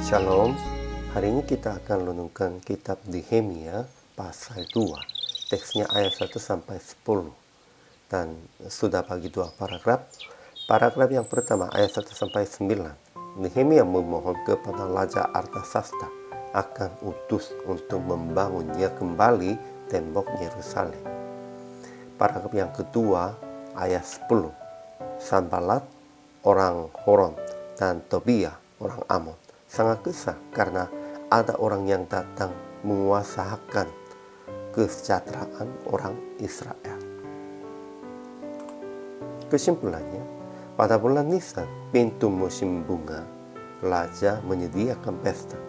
Shalom, hari ini kita akan renungkan kitab Nehemia pasal 2, teksnya ayat 1 sampai 10. Dan sudah bagi dua paragraf. Paragraf yang pertama ayat 1 sampai 9. Nehemia memohon kepada Raja Artasasta akan utus untuk membangunnya kembali tembok Yerusalem. Paragraf yang kedua ayat 10. Sanballat orang Horon dan Tobia orang Amon sangat kesal karena ada orang yang datang menguasakan kesejahteraan orang Israel. Kesimpulannya, pada bulan Nisan, pintu musim bunga, Raja menyediakan pesta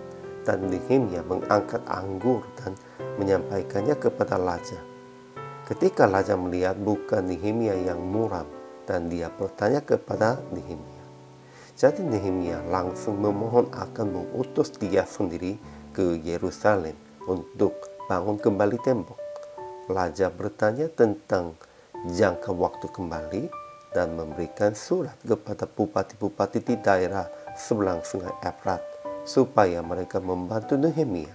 dan Nehemia mengangkat anggur dan menyampaikannya kepada Raja. Ketika Raja melihat bukan Nehemia yang muram dan dia bertanya kepada Nehemia. Jadi Nehemia langsung memohon akan mengutus dia sendiri ke Yerusalem untuk bangun kembali tembok. Raja bertanya tentang jangka waktu kembali dan memberikan surat kepada bupati-bupati di daerah sebelah Sungai Efrat supaya mereka membantu Nehemia.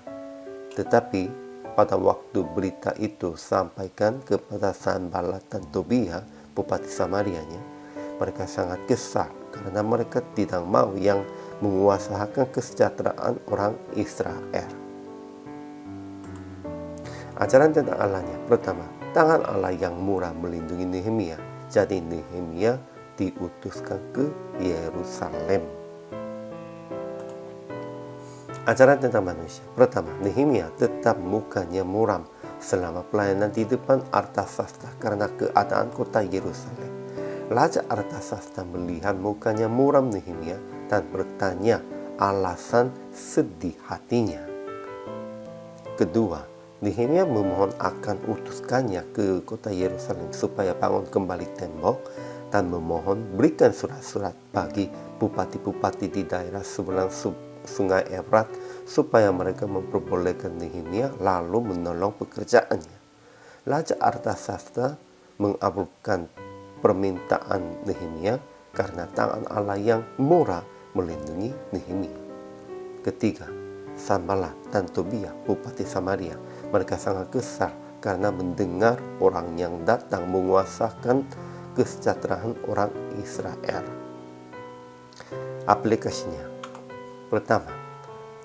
Tetapi pada waktu berita itu sampaikan kepada Sanballat dan Tobia, bupati Samarianya, mereka sangat kesal karena mereka tidak mau yang menguasakan kesejahteraan orang Israel. Ajaran tentang Allahnya. Pertama, tangan Allah yang murah melindungi Nehemia. Jadi Nehemia diutuskan ke Yerusalem. Ajaran tentang manusia. Pertama, Nehemia tetap mukanya muram selama pelayanan di depan Artasasta karena keadaan kota Yerusalem. Raja Artasasta melihat mukanya muram Nehemia dan bertanya alasan sedih hatinya. Kedua, Nehemia memohon akan utuskannya ke kota Yerusalem supaya bangun kembali tembok dan memohon berikan surat-surat bagi bupati-bupati di daerah sebelah Sungai Efrat supaya mereka memperbolehkan Nehemia lalu menolong pekerjaannya. Raja Artasasta mengabulkan permintaan Nehemia karena tangan Allah yang murah melindungi Nehemia. Ketiga, Sanballat dan Tobia, bupati Samaria, mereka sangat kesal karena mendengar orang yang datang menguasakan kesejahteraan orang Israel. Aplikasinya. Pertama,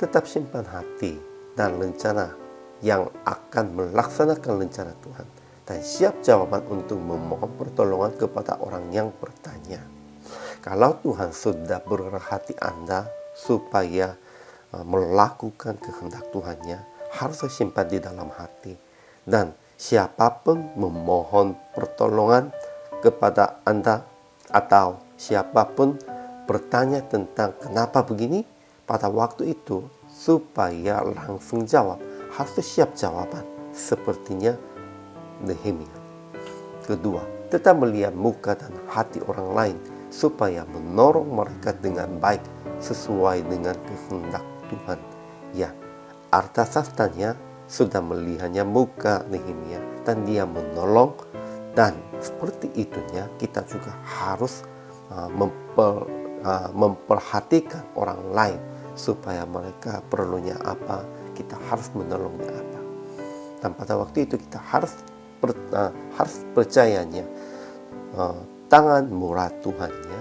tetap simpan hati dan rencana yang akan melaksanakan rencana Tuhan dan siap jawaban untuk memohon pertolongan kepada orang yang bertanya. Kalau Tuhan sudah berhati Anda supaya melakukan kehendak Tuhannya, harus simpan di dalam hati. Dan siapapun memohon pertolongan kepada Anda atau siapapun bertanya tentang kenapa begini, pada waktu itu supaya langsung jawab, harus siap jawaban sepertinya Nehemia. Kedua, tetap melihat muka dan hati orang lain supaya menolong mereka dengan baik sesuai dengan kehendak Tuhan. Ya, Artasastanya sudah melihatnya muka Nehemia dan dia menolong, dan seperti itunya kita juga harus memperhatikan orang lain supaya mereka perlunya apa, kita harus menolongnya apa. Dan pada waktu itu kita harus percayanya tangan murah Tuhannya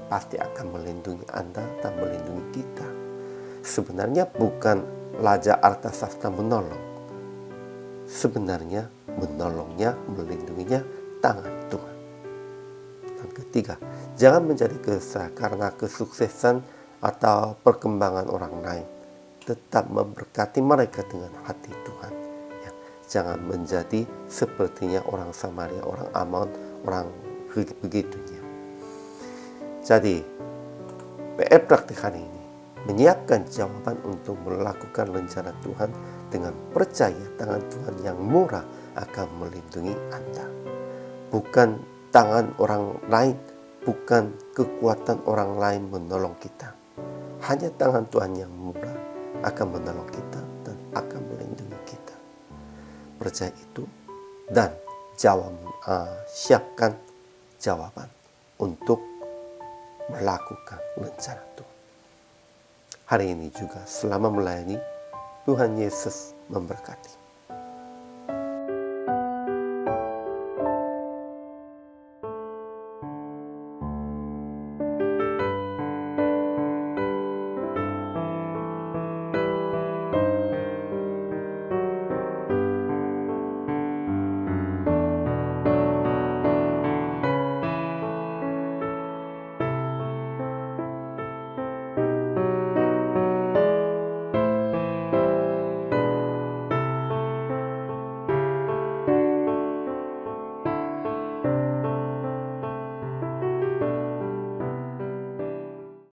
pasti akan melindungi Anda dan melindungi kita. Sebenarnya bukan Raja Artasasta menolong, sebenarnya menolongnya, melindunginya tangan Tuhan. Dan ketiga, jangan menjadi kesal karena kesuksesan atau perkembangan orang lain. Tetap memberkati mereka dengan hati Tuhan. Jangan menjadi sepertinya orang Samaria, orang Amon, orang begitunya. Jadi, PR praktik hari ini menyiapkan jawaban untuk melakukan rencana Tuhan dengan percaya tangan Tuhan yang murah akan melindungi Anda. Bukan tangan orang lain, bukan kekuatan orang lain menolong kita. Hanya tangan Tuhan yang murah akan menolong kita dan akan melindungi kita. Percaya itu dan siapkan jawaban untuk melakukan rencana Tuhan. hari ini juga selama melayani. Tuhan Yesus memberkati.